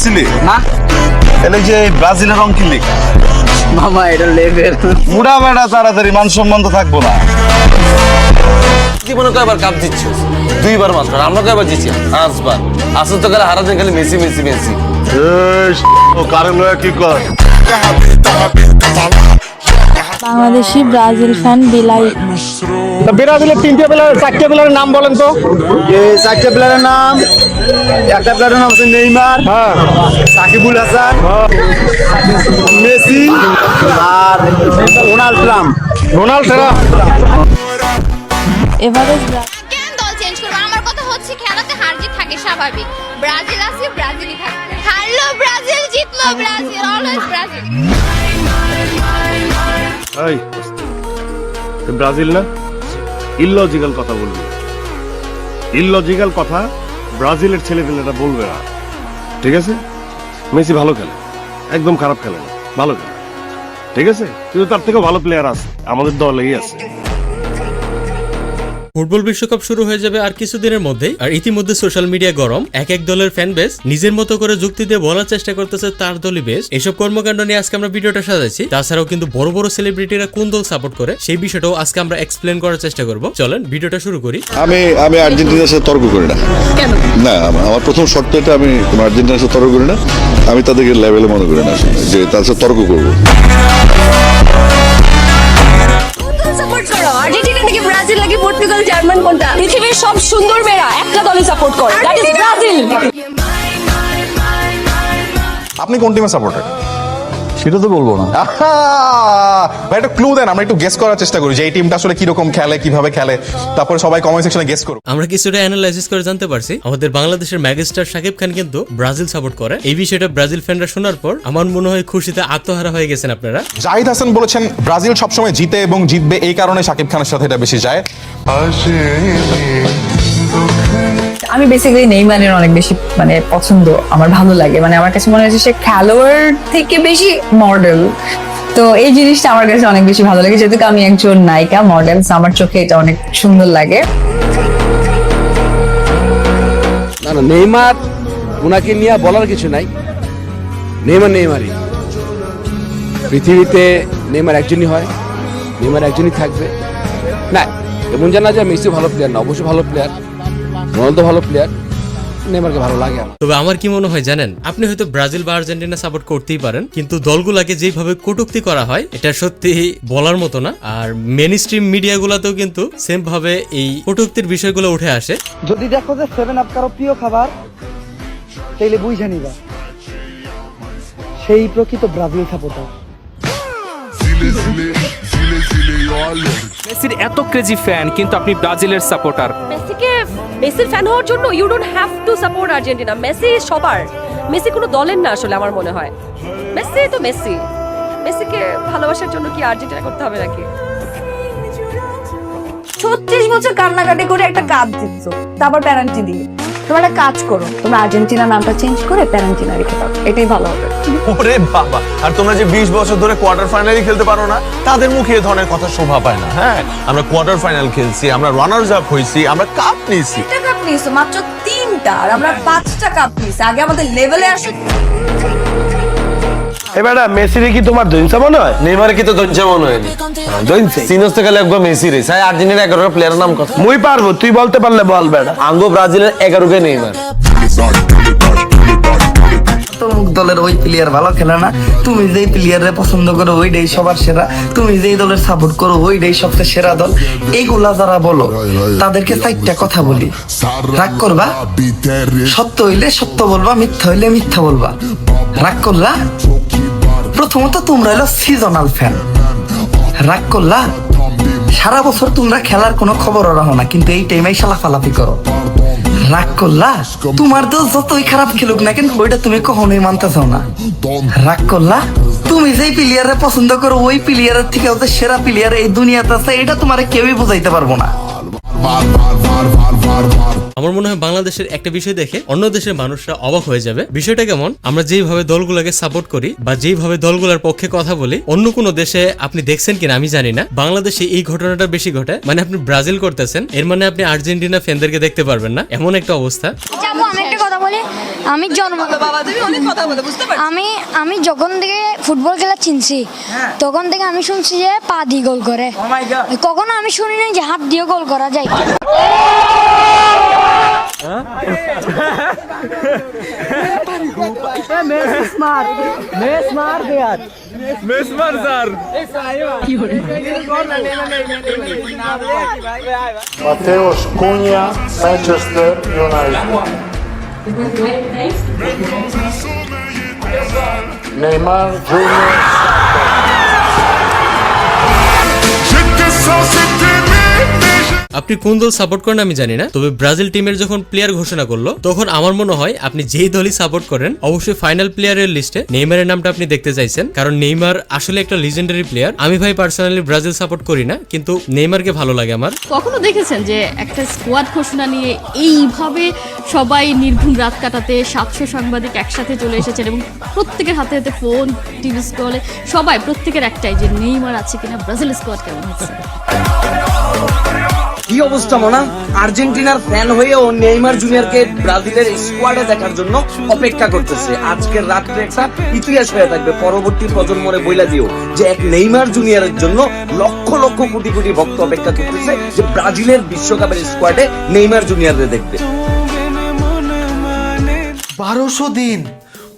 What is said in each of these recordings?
দেখছিলি না এলে যে ব্রাজিলের রং কিনলি মামা এটা লেভেল বুড়া বেড়া তাড়াতাড়ি মান সম্মান তো থাকবো না। জীবনে কয়বার কাপ জিতছিস? দুইবার মাত্র। আমরা কয়বার জিতছি? 5 বার। আসল তো গেলে হারাতে গেলে মেসি মেসি মেসি। কারণ কি কর বাংলাদেশি ব্রাজিল ফ্যান বিলাই। ব্রাজিলের চারটে প্লেয়ারের নাম বলেন তো। চারটে প্লেয়ারের নাম, একটা প্লেয়ারের নাম হচ্ছে নেইমার, সাকিবুল হাসান, মেসি আর ডোনাল্ড ট্রাম্প। এভারেজ কেন দল চেঞ্জ করবো? আমার কথা হচ্ছে খেলাতে হার জিত থাকে স্বাভাবিক। ব্রাজিল আছে, ব্রাজিলই থাকবে। হারলো ব্রাজিল, জিতলো ব্রাজিল, অলওয়েজ ব্রাজিল। ব্রাজিল না, ইললজিক্যাল কথা বলবি। ইললজিক্যাল কথা ব্রাজিলের ছেলেপেলেরা বলবে না, ঠিক আছে? মেসি ভালো খেলে, একদম খারাপ খেলে না, ভালো খেলে, ঠিক আছে? কিন্তু তার থেকেও ভালো প্লেয়ার আছে আমাদের দলেই আছে। ফুটবল বিশ্বকাপ শুরু হয়ে যাবে আর কিছুদিনের মধ্যেই, আর ইতিমধ্যে সোশ্যাল মিডিয়া গরম। এক এক দলের ফ্যান বেস নিজের মতো করে যুক্তি দিয়ে বলার চেষ্টা করতেছে তার দলই বেস্ট। এসব কর্মকাণ্ড নিয়ে আজকে আমরা ভিডিওটা সাজাইছি। তাছাড়াও কিন্তু বড় বড় সেলিব্রিটিরা কোন দল সাপোর্ট করে সেই বিষয়টাও আজকে আমরা এক্সপ্লেন করার চেষ্টা করব। চলেন ভিডিওটা শুরু করি। আমি আর্জেন্টিনার সাথে তর্ক করি না। কেন? না, আমার প্রথম শর্ত এটা, আমি আর্জেন্টিনার সাথে তর্ক করি না। আমি তাদেরকে লেভেলে মনে করি না যে তাদের সাথে তর্ক করবো। সাপোর্ট করো আর্জেন্টিনা নাকি ব্রাজিল নাকি পর্তুগাল জার্মান কোনটা? পৃথিবীর সব সুন্দর মেয়েরা একটা দলে সাপোর্ট করে, দ্যাট ইজ ব্রাজিল। আপনি কোন টিমের সাপোর্টার? সেটা তো বলবো না। ভাই একটা ক্লু দেন, আমরা একটু গেস করার চেষ্টা করি যে এই টিমটা আসলে কিরকম খেলে, কিভাবে খেলে, তারপরে সবাই কমেন্ট সেকশনে গেস করুন। আমরা কিছুটা অ্যানালাইসিস করে জানতে পারছি আমাদের বাংলাদেশের মেগাস্টার শাকিব খান কিন্তু ব্রাজিল সাপোর্ট করে। এই বিষয়টা ব্রাজিল ফ্যানরা শোনার পর আমার মনে হয় খুশিতে আত্মহারা হয়ে গেছেন আপনারা। জাহিদ হাসান বলেছেন ব্রাজিল সবসময় জিতে এবং জিতবে, এই কারণে শাকিব খানের সাথে এটা বেশি যায়। আমি বেসিক্যালি নেইমারের অনেক বেশি পছন্দ, আমার ভালো লাগে। আমার কাছে মনে হচ্ছে সে খেলোয়াড় থেকে বেশি মডেল। তো এই জিনিসটা আমার কাছে অনেক বেশি ভালো লাগে, যেহেতু আমি একজন নায়িকা মডেল, আমার চোখে এটা অনেক সুন্দর লাগে। না না, নেইমার ওনাকে নিয়ে বলার কিছু নাই। নেইমারই পৃথিবীতে নেইমার একজনই হয়, নেইমার একজনই থাকবে। না এমন জানা যায় মেসি ভালো প্লেয়ার না, অবশ্যই ভালো প্লেয়ার, রোনালদো ভালো প্লেয়ার, নেইমারকে ভালো লাগে আমার। তবে আমার কি মনে হয় জানেন, আপনি হয়তো ব্রাজিল বা আর্জেন্টিনা সাপোর্ট করতেই পারেন, কিন্তু দলগুলাকে যেভাবে কটূক্তি করা হয় এটা সত্যি বলার মতো না। আর মেইন স্ট্রিম মিডিয়াগুলোতেও কিন্তু সেম ভাবে এই কটূক্তির বিষয়গুলো উঠে আসে। যদি দেখো যে 7 আপ কারো প্রিয় খাবার, তাইলে বুঝে নিবা সেই প্রকৃত ব্রাজিল সাপোর্টার। মেসির এত ক্রেজি ফ্যান, কিন্তু আপনি ব্রাজিলের সাপোর্টার। মেসির ফ্যান হওয়ার জন্য you don't have to support Argentina. Messi সবার, মেসি কোনো দলের না আসলে আমার মনে হয়। মেসি তো মেসি, মেসিকে ভালোবাসার জন্য কি আর্জেন্টিনা করতে হবে নাকি? 36 বছর কান্নাকাটি করে একটা কাপ জিতছো, তারপর প্যারান্টি দিয়ে। তোমরা একটা কাজ করো, তোমরা আর্জেন্টিনা নামটা চেঞ্জ করে প্যারান্টিনা রেখে দাও, এটাই ভালো হবে। ওরে বাবা, আর তোমরা যে 20 বছর ধরে কোয়ার্টার ফাইনালই খেলতে পারো না, তাদের মুখে এই ধরনের কথা শোভা পায় না। হ্যাঁ, আমরা কোয়ার্টার ফাইনাল খেলছি, আমরা রানার্স আপ হইছি, আমরা কাপ নিয়েছি। একটা কাপ নিয়েছো মাত্র 3টা, আর আমরা 5টা কাপ নিয়েছি। আগে আমাদের লেভেলে আসো। এবার মেসিরে কি তোমার দইনসা মনে হয়? নেইমারে কি তো দঞ্জা মনে হয়নি? দইনসে সিনোস থেকে একবার মেসি রে সাই আর্জেন্টিনার 11 প্লেয়ারের নাম কত? মুই পারবো, তুই বলতে পারলে বল বেটা। আঙ্গো ব্রাজিলের 11 কে নেইমার। তমুক দলের ওই প্লেয়ার ভালো খেলে না, তুমি যেই প্লেয়ারে পছন্দ করো ওইটাই সবার সেরা, তুমি যেই দলের সাপোর্ট করো ওইটাই সবচেয়ে সেরা দল। এইগুলা যারা বলো তাদেরকে 4টা কথা বলি, রাগ করবা, সত্য হইলে সত্য বলবা, মিথ্যা হইলে মিথ্যা বলবা। রাগ করলা, প্রথমত তোমরা হলো সিজনাল ফ্যান। রাগ করলা, সারা বছর তোমরা খেলার কোনো খবর রাখো না, কিন্তু এই টাইমে লাফালাফি করো। রাগ করলা, তোমার তো যতই খারাপ খেলুক না কিন্তু ওইটা তুমি কখনোই মানতে চাও না। রাগ করলা, তুমি যেই প্লেয়ারে পছন্দ করো ওই প্লেয়ারের থেকে ওদের সেরা প্লেয়ার এই দুনিয়াতে আছে, এটা তোমার কেউই বুঝাইতে পারবো না। আমার মনে হয় বাংলাদেশের একটা বিষয় দেখে অন্য দেশের মানুষরা অবাক হয়ে যাবে। বিষয়টা কেমন, আমরা যেইভাবে দলগুলোকে সাপোর্ট করি বা যেইভাবে দলগুলোর পক্ষে কথা বলি, অন্য কোনো দেশে আপনি দেখছেন কিনা আমি জানি না, বাংলাদেশে এই ঘটনাটা বেশি ঘটে। মানে আপনি ব্রাজিল করতেছেন, এর মানে আপনি আর্জেন্টিনা ফ্যানদেরকে দেখতে পারবেন না, এমন একটা অবস্থা। আমি একটা কথা বলি, আমি আমি যখন থেকে ফুটবল খেলা চিনছি তখন থেকে আমি শুনছি যে পা দিয়ে গোল করে, কখনো আমি শুনি নাই যে হাত দিয়ে গোল করা যায়। Mateus Cunha, Manchester United. Neymar Junior. আপনি কোন দল সাপোর্ট করেন আমি জানি না, তবে ব্রাজিল টিমের যখন প্লেয়ার ঘোষণা করলো তখন আমার মনে হয় আপনি যেই দলই সাপোর্ট করেন অবশ্যই ফাইনাল প্লেয়ারের লিস্টে নেইমারের নামটা আপনি দেখতে চাইছেন, কারণ নেইমার আসলে একটা লিজেন্ডারি প্লেয়ার। আমি ভাই পার্সোনালি ব্রাজিল সাপোর্ট করি না, কিন্তু নেইমারকে ভালো লাগে আমার। কখনো দেখেছেন যে একটা স্কোয়াড ঘোষণা নিয়ে এইভাবে সবাই নির্ঘুম রাত কাটাতে 700 সাংবাদিক একসাথে চলে এসেছেন এবং প্রত্যেকের হাতে হাতে ফোন, টিভি স্ক্রলে সবাই প্রত্যেকের একটাই যে নেইমার আছে কিনা, ব্রাজিল স্কোয়াড কেমন হচ্ছে। কি অবস্থা মনা, আর্জেন্টিনার ফ্যান হয়েও নেইমার জুনিয়রকে ব্রাজিলের স্কোয়াডে দেখার জন্য অপেক্ষা করতেছে। আজকের রাত্রে একটা ইতিহাস হয়ে থাকবে, পরবর্তী প্রজন্মরে বইলা দিও যে এক নেইমার জুনিয়রের জন্য লক্ষ লক্ষ কোটি কোটি ভক্ত অপেক্ষা করতেছে যে ব্রাজিলের বিশ্বকাপের স্কোয়াডে নেইমার জুনিয়রকে দেখবে। 1200 দিন,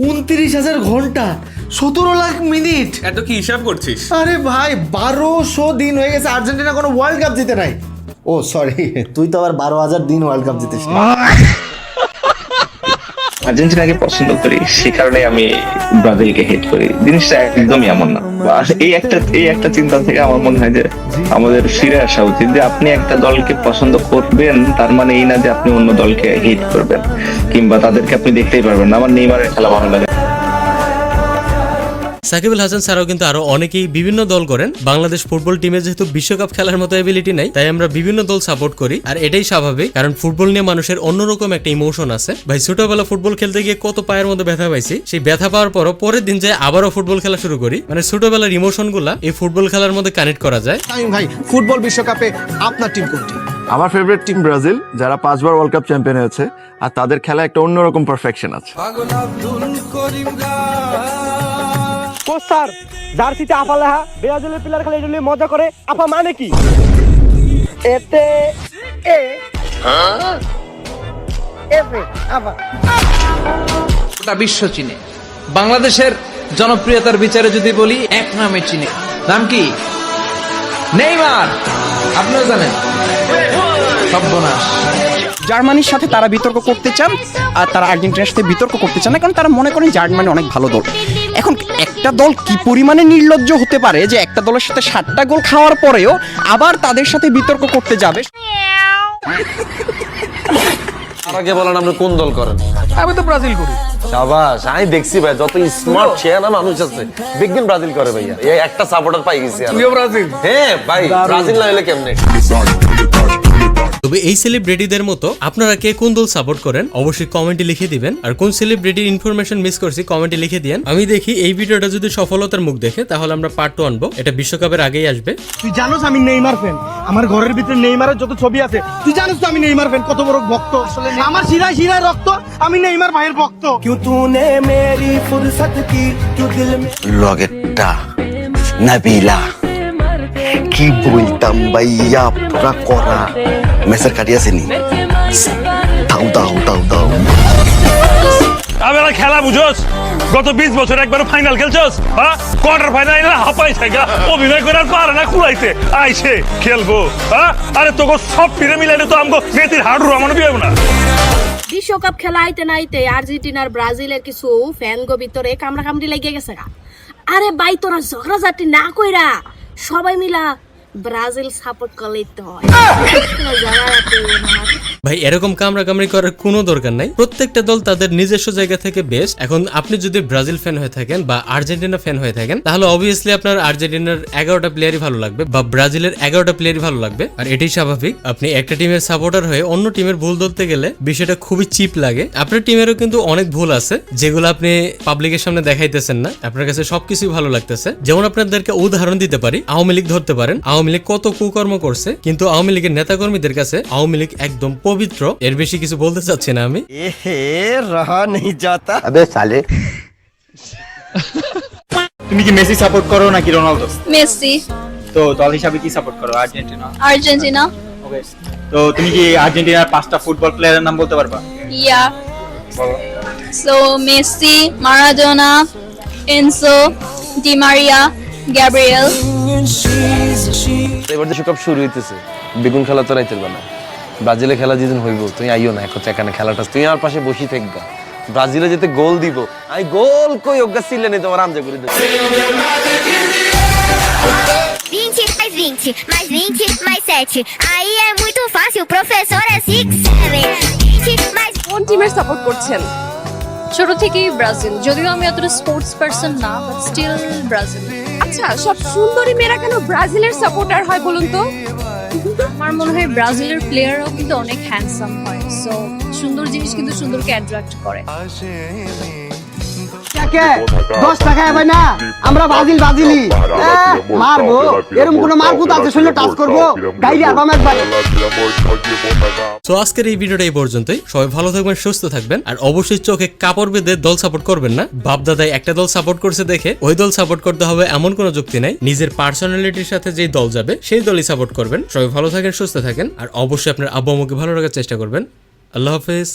29,000 ঘন্টা, 17 লাখ মিনিট। এত কি হিসাব করছিস? আরে ভাই 1200 দিন হয়ে গেছে আর্জেন্টিনা কোনো ওয়ার্ল্ড কাপ জিতে নাই। ও সরি, তুই তো আবার 12,000 দিন ওয়ার্ল্ড কাপ জিতিস। আর্জেন্টিনাকে পছন্দ করি, সে কারণে আমি ব্রাজিলকে হেট করি। জিনিসটা একদমই এমন না। এই একটা চিন্তা থেকে আমার মনে হয় যে আমাদের ফিরে আসা উচিত যে আপনি একটা দলকে পছন্দ করবেন তার মানে এই না যে আপনি অন্য দলকে হেট করবেন কিংবা তাদেরকে আপনি দেখতেই পারবেন না। আমার নেইমারের খেলা ভালো লাগে। সাকিব আল হাসান ছাড়াও কিন্তু আরো অনেকেই বিভিন্ন দল করেন। বাংলাদেশ ফুটবল টিমে যেহেতু বিশ্বকাপ খেলার মতো এবিলিটি নাই, তাই আমরা বিভিন্ন দল সাপোর্ট করি, আর এটাই স্বাভাবিক, কারণ ফুটবল নিয়ে মানুষের অন্যরকম একটা ইমোশন আছে। ভাই ছোটবেলা ফুটবল খেলতে গিয়ে কত পায়ের মধ্যে ব্যথা পাইছি, সেই ব্যথা পাওয়ার পরও পরের দিন যায় আবারও ফুটবল খেলা শুরু করি। মানে ছোটবেলার ইমোশন গুলা এই ফুটবল খেলার মধ্যে কানেক্ট করা যায়। ভাই ফুটবল বিশ্বকাপে আপনার টিম কোনটি? আমার ফেভারিট টিম ব্রাজিল, যারা 5 বার ওয়ার্ল্ড কাপ চ্যাম্পিয়ন হয়েছে, আর তাদের খেলা একটা অন্যরকম পারফেকশন আছে। স্যার জার্সিতে আপা লেখা, ব্রাজিলের প্লেয়ার খেলে এটা মজা করে, আপা মানে কি? এতে এ এফে আপা। গোটা বিশ্ব চিনে, বাংলাদেশের জনপ্রিয়তার বিচারে যদি বলি এক নামে চিনে, নাম কি? নেইমার। আপনিও জানেন, সর্বনাশ। জার্মানির সাথে তারা বিতর্ক করতে চান আর তারা আর্জেন্টিনার সাথে বিতর্ক করতে চান না, কারণ তারা মনে করেন জার্মানি অনেক ভালো দল। এখন একটা দল কি পরিমাণে নির্লজ্জ হতে পারে যে একটা দলের সাথে 7টা গোল খাওয়ার পরেও আবার তাদের সাথে বিতর্ক করতে যাবে। আগে বলেন আপনি কোন দল করেন? আমি তো ব্রাজিল করি। শাবাশ, আমি দেখছি ভাই যত স্মার্ট চেহারা মানুষ আছে বিজ্ঞান ব্রাজিল করে ভাইয়া। এই একটা সাপোর্টার পাই গেছি। তুইও ব্রাজিল? হ্যাঁ ভাই, ব্রাজিল না হলে কেমনে? তবে এই সেলিব্রিটিদের মতো আপনারা কে কোন দল সাপোর্ট করেন অবশ্যই কমেন্টে লিখে দিবেন, আর কোন সেলিব্রিটির ইনফরমেশন মিস করছি কমেন্টে লিখে দিয়েন। আমি দেখি এই ভিডিওটা যদি সফলতার মুখ দেখে তাহলে আমরা পার্ট 2 আনবো, এটা বিশ্বকাপের আগেই আসবে। তুই জানোস আমি নেইমার ফ্যান, আমার ঘরের ভিতরে নেইমারের যত ছবি আছে, তুই জানোস তো আমি নেইমার ফ্যান, কত বড় ভক্ত। আমার শিরায় শিরায় রক্ত, আমি নেইমার ভাইয়ের ভক্ত। কিউ তুনে মেরি ফুরসত কি কিউ দিল মে লগেরটা নাবিলা কি বলতাম ভাইয়া, পুরা করা মেসের কাটিয়াছেনি। দাও দাও দাও দাও। আমি খেলা বুঝোস? গত 20 বছর একবার ফাইনাল খেলছস? হ্যাঁ, কোয়ার্টার ফাইনাল হাঁপাই থাকা অভিনয় করার পারে না, কুলাইতে আইসে খেলবো। হ্যাঁ, আরে তোকে সব ফিরে মিলাইলে তো আমগো মেয়েটির হাড়ু আমার বিয়েও না। বিশ্বকাপ খেলা আইতে নাইতে আর্জেন্টিনার ব্রাজিলের কিছু ফ্যান গো ভিতরে কামড়া কামড়ি লেগে গেছে। আরে ভাই তোরা ঝগড়াঝাটি না কইরা সবাই মিলা ব্রাজিল সাপোর্ট করলেই তো হয়। ভাই এরকম কামড়াকামড়ি করার কোনো দরকার নাই, প্রত্যেকটা দল তাদের নিজস্ব জায়গা থেকে বেস্ট। এখন আপনি যদি ব্রাজিল ফ্যান হয়ে থাকেন বা আর্জেন্টিনা ফ্যান হয়ে থাকেন তাহলে অবভিয়াসলি আপনার আর্জেন্টিনার 11টা প্লেয়ারই ভালো লাগবে বা ব্রাজিলের 11টা প্লেয়ারই ভালো লাগবে, আর এটাই স্বাভাবিক। আপনি একটা টিমের সাপোর্টার হয়ে অন্য টিমের ভুল ধরতে গেলে বিষয়টা খুবই চিপ লাগে। আপনার টিমেরও কিন্তু অনেক ভুল আছে যেগুলো আপনি পাবলিকের সামনে দেখাইতেছেন না, আপনার কাছে সবকিছুই ভালো লাগতেছে। যেমন আপনাদেরকে উদাহরণ দিতে পারি, আওয়ামী লীগ ধরতে পারেন। আওয়ামী লীগ কত কুকর্ম করছে, কিন্তু আওয়ামী লীগের নেতাকর্মীদের কাছে আওয়ামী লীগ একদম পবিত্র। এর বেশি কিছু বলতে চাচ্ছি না আমি। তুমি কি মেসি সাপোর্ট করো নাকি রোনালদো? মেসি। তো দল হিসাবে কি সাপোর্ট করো? আর্জেন্টিনা। আর্জেন্টিনা। ওকে, তো তুমি কি আর্জেন্টিনার 5টা ফুটবল প্লেয়ারের নাম বলতে পারবা? ইয়া। So Messi, Maradona, এনসো, Di Maria, Gabriel. এবার বিশ্বকাপ শুরু হইতেছে, বেগুন খেলা তো রাইতের বেলা, ব্রাজিলে খেলা যেদিন হইব তুই আইও না, এখন এখানে খেলাটা তুই আমার পাশে বসি থাকবা। ব্রাজিলে যেতে গোল দিব, আমি গোল কই অজ্ঞা ছিলে নেই তোমার আমজা করে দেব। 20 mais 20, mais 20, mais 7. Aí é muito fácil, o professor é 6, 7. 20 mais... কোন টিমের সাপোর্ট করছেন? ছোট থেকেই ব্রাজিল, যদিও আমি অতটা স্পোর্টস পারসন না, বাট স্টিল ব্রাজিল। আচ্ছা, সব সুন্দরী মেয়েরা কেন ব্রাজিলের সাপোর্টার হয় বলুন তো? আমার মনে হয় ব্রাজিলের প্লেয়াররাও কিন্তু অনেক হ্যান্ডসাম হয়, সো সুন্দর জিনিস কিন্তু সুন্দরকে অ্যাট্রাক্ট করে। 10 টাকা ভাই না, আমরা ব্রাজিলি মারবো, এরকম কোন মারকুত আছে শুনলে টাচ করবো, গাইলে আবাম একবার। সো আজকের এই ভিডিওটা এই পর্যন্তই। সবাই ভালো থাকবেন, সুস্থ থাকবেন, আর অবশ্যই চোখে কাপড় বেঁধে দল সাপোর্ট করবেন না। বাপ দাদাই একটা দল সাপোর্ট করছে দেখে ওই দল সাপোর্ট করতে হবে এমন কোনো যুক্তি নাই। নিজের পার্সোনালিটির সাথে যেই দল যাবে সেই দলই সাপোর্ট করবেন। সবাই ভালো থাকেন, সুস্থ থাকেন, আর অবশ্যই আপনার আব্বু আম্মুকে ভালো রাখার চেষ্টা করবেন। আল্লাহ হাফেজ।